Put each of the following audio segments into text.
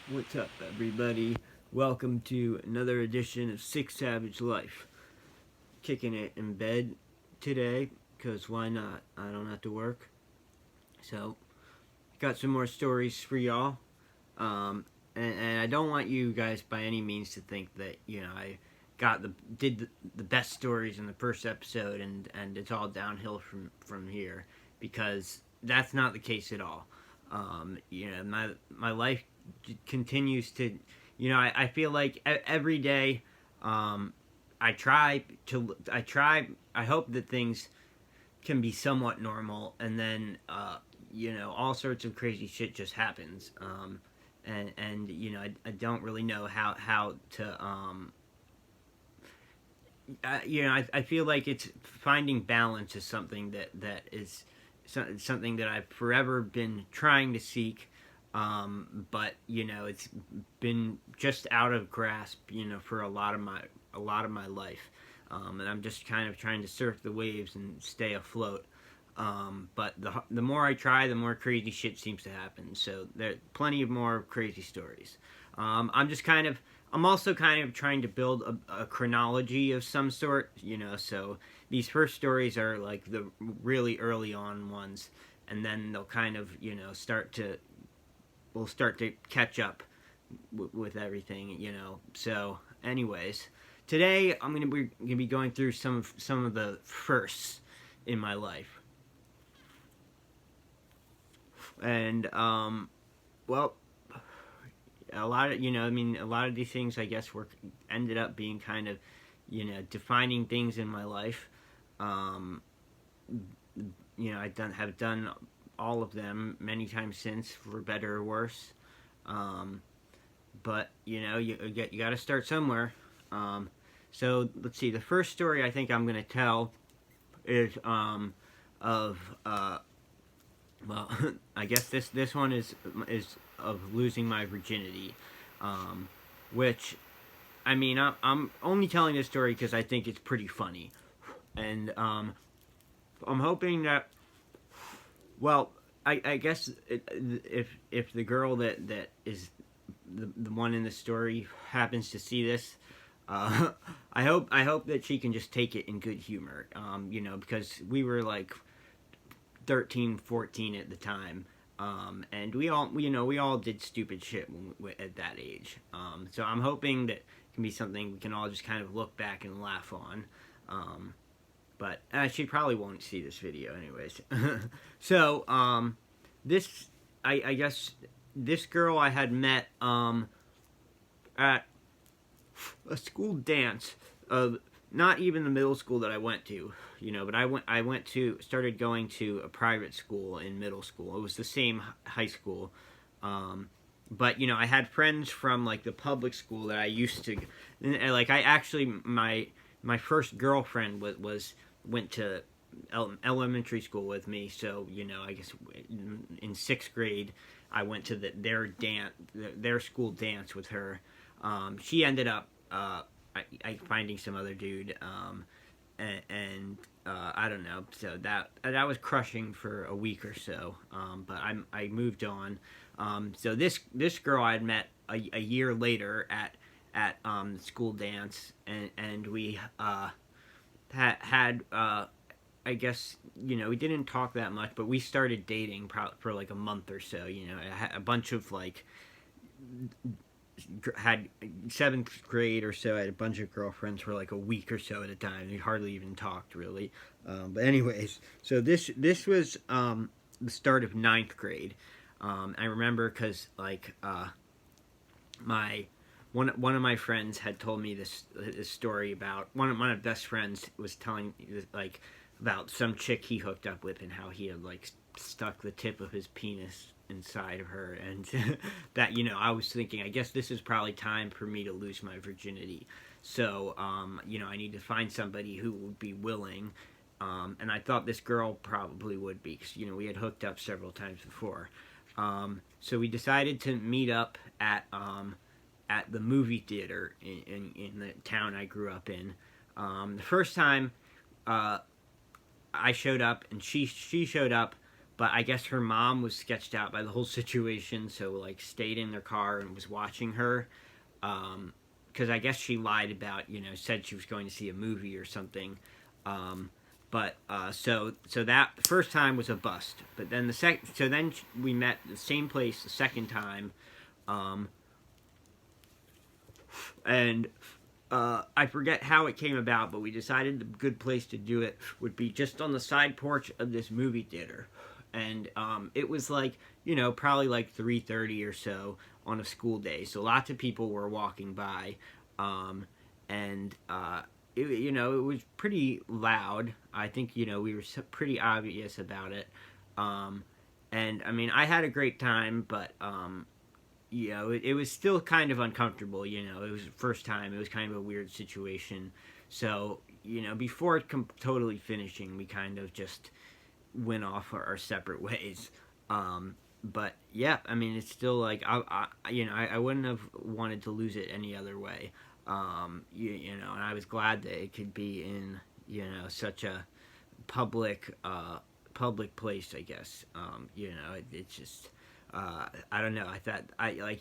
What's up, everybody? Welcome to another edition of Six Savage Life. Kicking it in bed today, because why not? I don't have to work. So, got some more stories for y'all. And I don't want you guys by any means to think that, I did the best stories in the first episode and it's all downhill from here, because that's not the case at all. My life continues to, I feel like every day, I hope that things can be somewhat normal, and then all sorts of crazy shit just happens. I don't really know how to I feel like it's finding balance is something that is something that I've forever been trying to seek, but it's been just out of grasp, for a lot of my life, and I'm just kind of trying to surf the waves and stay afloat. But the more I try, the more crazy shit seems to happen. So there are plenty of more crazy stories. I'm also kind of trying to build a chronology of some sort, so these first stories are like the really early on ones, and then they'll kind of, we'll start to catch up with everything, So, anyways, today I'm gonna be going through some of the firsts in my life. And well, a lot of a lot of these things, I guess, were ended up being kind of defining things in my life. um have done all of them many times since, for better or worse. But you got to start somewhere. So let's see, the first story I think I'm going to tell is of well, I guess this one is of losing my virginity, which, I mean, I'm only telling this story because I think it's pretty funny, and I'm hoping that, well, I guess if the girl that is the one in the story happens to see this, I hope that she can just take it in good humor, because we were like 13, 14 at the time, and we all did stupid shit at that age. So I'm hoping that it can be something we can all just kind of look back and laugh on. But she probably won't see this video anyways. So this, I guess, this girl I had met at a school dance of, not even the middle school that I went to, but started going to a private school in middle school. It was the same high school, but I had friends from like the public school that I used to, like, I actually, my first girlfriend went to elementary school with me. So I guess in sixth grade I went to their school dance with her. She ended up finding some other dude, and I don't know. So that was crushing for a week or so. But I moved on. So this girl I had met a year later at school dance, and we had I guess, we didn't talk that much, but we started dating for like a month or so. I had a bunch of like, had seventh grade or so, I had a bunch of girlfriends for like a week or so at a time. We hardly even talked, really. But anyways, so this was the start of ninth grade. I remember because, like, my one of my friends had told me this story about one of my best friends was telling, like, about some chick he hooked up with, and how he had like stuck the tip of his penis inside of her, and that I was thinking, I guess this is probably time for me to lose my virginity. So I need to find somebody who would be willing, and I thought this girl probably would be, because we had hooked up several times before. So we decided to meet up at the movie theater in the town I grew up in. The first time I showed up and she showed up, but I guess her mom was sketched out by the whole situation, so like stayed in their car and was watching her. Because I guess she lied about, said she was going to see a movie or something. So that first time was a bust. But then then we met the same place the second time, um, and I forget how it came about, but we decided the good place to do it would be just on the side porch of this movie theater, and it was like probably like 3:30 or so on a school day, so lots of people were walking by, and it was pretty loud. I think we were pretty obvious about it, and I mean I had a great time, but it was still kind of uncomfortable. It was the first time. It was kind of a weird situation. So, before it totally finishing, we kind of just went off our separate ways. But yeah, I mean, it's still like I wouldn't have wanted to lose it any other way. And I was glad that it could be in such a public public place. I guess it's just. I don't know. I thought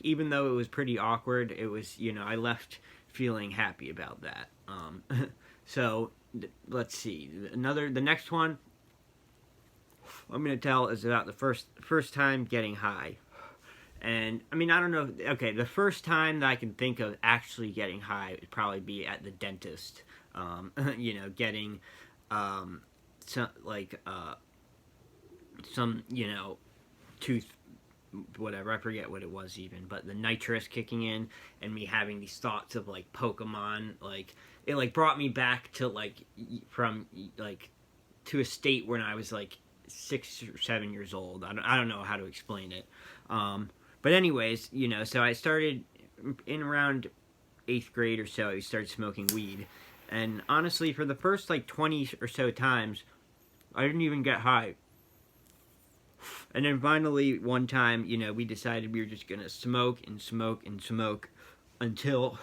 even though it was pretty awkward, it was I left feeling happy about that. So let's see. The next one I'm gonna tell is about the first time getting high, and I mean I don't know. Okay, the first time that I can think of actually getting high would probably be at the dentist. Getting some tooth whatever, I forget what it was even, but the nitrous kicking in and me having these thoughts of like Pokemon, like it like brought me back to from to a state when I was like 6 or 7 years old. I don't know how to explain it. But anyways, so I started in around 8th grade or so. I started smoking weed, and honestly, for the first 20 or so times, I didn't even get high. And then finally, one time, we decided we were just gonna smoke and smoke and smoke until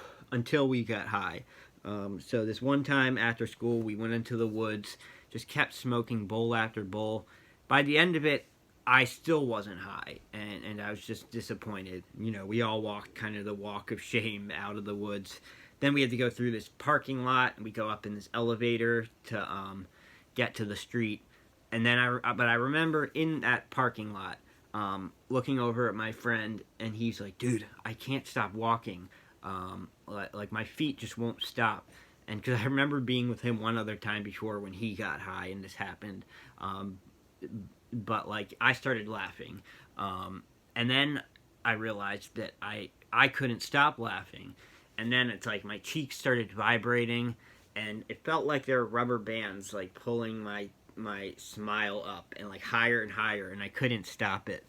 we got high. So this one time after school, we went into the woods, just kept smoking bowl after bowl. By the end of it, I still wasn't high, and I was just disappointed. We all walked kind of the walk of shame out of the woods. Then we had to go through this parking lot, and we go up in this elevator to get to the street. And then I remember in that parking lot, looking over at my friend, and he's like, "Dude, I can't stop walking. Like my feet just won't stop." And because I remember being with him one other time before when he got high and this happened, but I started laughing, and then I realized that I couldn't stop laughing, and then it's like my cheeks started vibrating, and it felt like there were rubber bands pulling my smile up and higher and higher, and I couldn't stop it,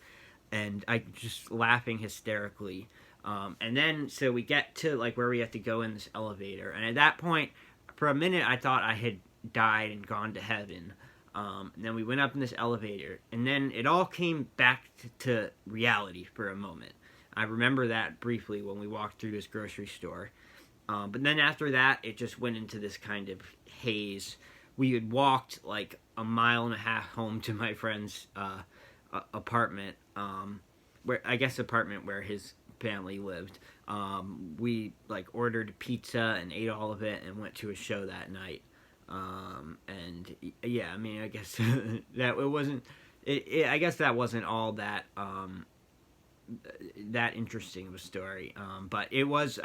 and I just laughing hysterically. And then so we get to where we have to go in this elevator, and at that point, for a minute, I thought I had died and gone to heaven. And then we went up in this elevator, and then it all came back to reality for a moment. I remember that briefly when we walked through this grocery store. But then after that, it just went into this kind of haze. We had walked a mile and a half home to my friend's apartment, where his family lived. We ordered pizza and ate all of it and went to a show that night. And yeah, I mean, I guess that it wasn't. I guess that wasn't all that that interesting of a story. But it was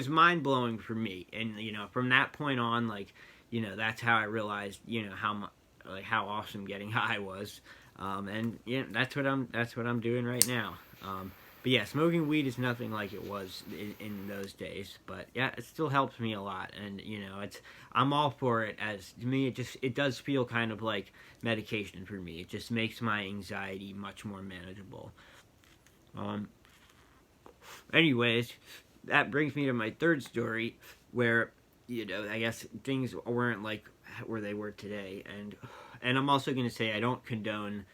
mind blowing for me, and from that point on, that's how I realized how awesome getting high was. And that's what I'm doing right now. But yeah, smoking weed is nothing like it was in those days. But yeah, it still helps me a lot, and I'm all for it. As to me, it does feel kind of like medication for me. It just makes my anxiety much more manageable. Anyways, that brings me to my third story, where I guess things weren't where they were today, and I'm also going to say I don't condone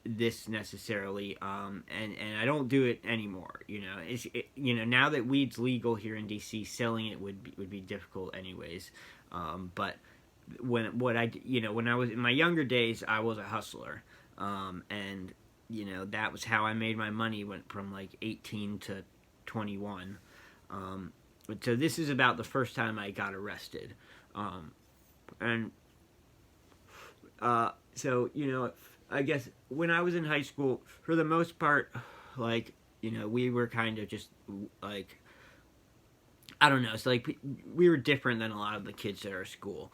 this necessarily, and I don't do it anymore. Now that weed's legal here in DC, selling it would be difficult anyways. But when I was in my younger days, I was a hustler. And that was how I made my money. Went from like 18 to 21. So this is about the first time I got arrested. And so I guess when I was in high school, for the most part, like we were kind of just like, I don't know. So like we were different than a lot of the kids at our school.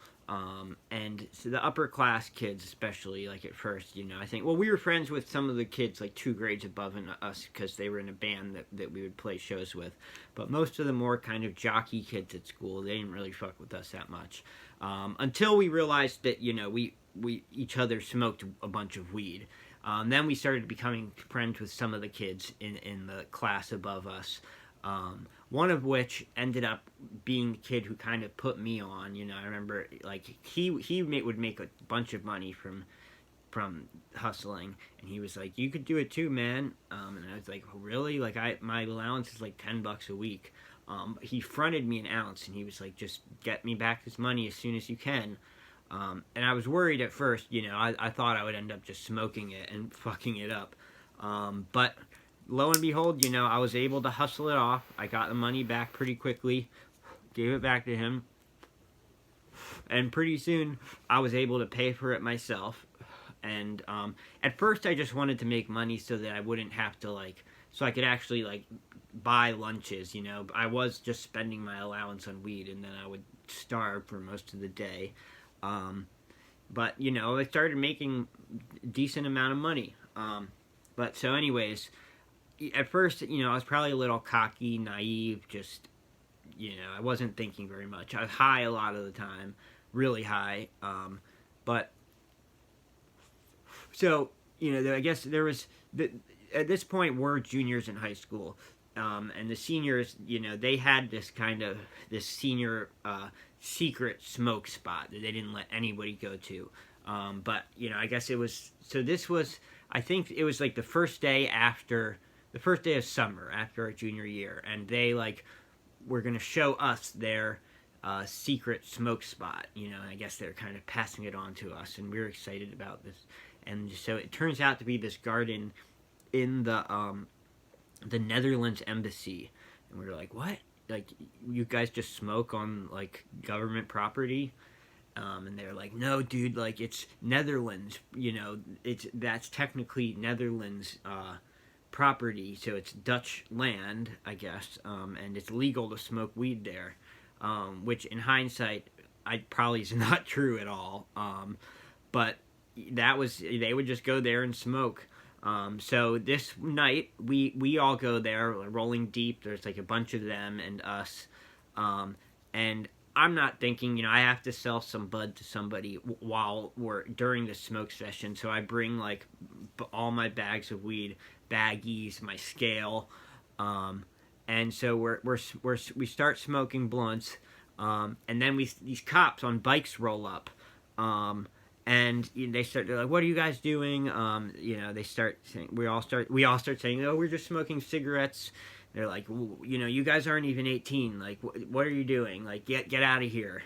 And so the upper class kids, especially like at first, I think, well, we were friends with some of the kids like 2 grades above us because they were in a band that we would play shows with. But most of the more kind of jockey kids at school, they didn't really fuck with us that much. Until we realized that, we each other smoked a bunch of weed. Then we started becoming friends with some of the kids in the class above us. One of which ended up being the kid who kind of put me on. I remember like he would make a bunch of money from hustling, and he was like, "You could do it too, man." And I was like, oh, "Really?" Like my allowance is like $10 a week. He fronted me an ounce, and he was like, "Just get me back this money as soon as you can." And I was worried at first. I thought I would end up just smoking it and fucking it up, but lo and behold, I was able to hustle it off. I got the money back pretty quickly, gave it back to him, and pretty soon I was able to pay for it myself. And at first I just wanted to make money so that I wouldn't have to so I could actually buy lunches. I was just spending my allowance on weed, and then I would starve for most of the day. But I started making a decent amount of money. But so anyways, at first, I was probably a little cocky, naive, just, I wasn't thinking very much. I was high a lot of the time, really high. But, so, I guess there was, at this point, we're juniors in high school. And the seniors, they had this senior secret smoke spot that they didn't let anybody go to. But, I guess it was, so this was, I think it was like the first day of summer after our junior year, and they were gonna show us their secret smoke spot. I guess they're kind of passing it on to us, and we were excited about this. And so it turns out to be this garden in the Netherlands embassy, and we were like, "What? Like, you guys just smoke on government property?" And they're like, "No, dude. It's Netherlands. That's technically Netherlands." Property, so it's Dutch land, I guess, and it's legal to smoke weed there, which in hindsight, probably is not true at all. But they would just go there and smoke. So this night, we all go there, rolling deep. There's a bunch of them and us, and I'm not thinking, I have to sell some bud to somebody while we're during the smoke session. So I bring all my bags of weed, baggies, my scale, and so we start smoking blunts, and then these cops on bikes roll up, and they're like, "What are you guys doing?" They start saying, we all start saying, "Oh, we're just smoking cigarettes." They're like, "You guys aren't even 18. What are you doing? Get out of here."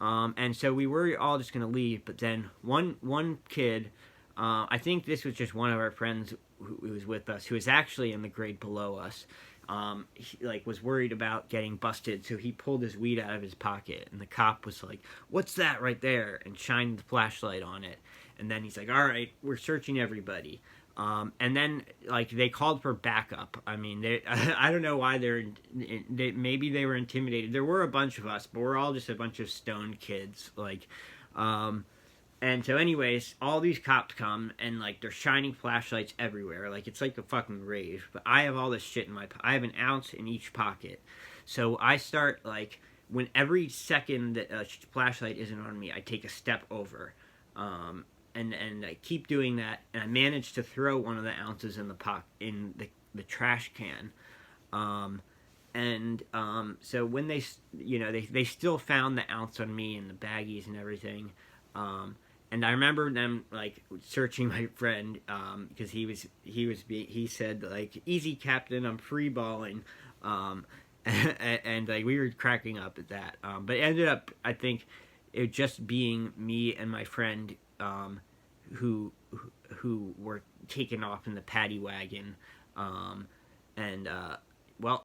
And so we were all just gonna leave, but then one kid, I think this was just one of our friends who was with us, who was actually in the grade below us. He, was worried about getting busted, so he pulled his weed out of his pocket, and the cop was like, "What's that right there?" and shined the flashlight on it. And then he's like, "All right, we're searching everybody." And then they called for backup. I mean, I don't know why maybe they were intimidated. There were a bunch of us, but we're all just a bunch of stoned kids. And so anyways, all these cops come, and they're shining flashlights everywhere. It's like a fucking rave. But I have all this shit in I have an ounce in each pocket. So I start when every second that a flashlight isn't on me, I take a step over. And I keep doing that, and I managed to throw one of the ounces in the trash can. So when they still found the ounce on me and the baggies and everything. And I remember them searching my friend, because he said "Easy, Captain, I'm free balling," and we were cracking up at that. But it ended up, I think, it just being me and my friend, who who were taken off in the paddy wagon. And well,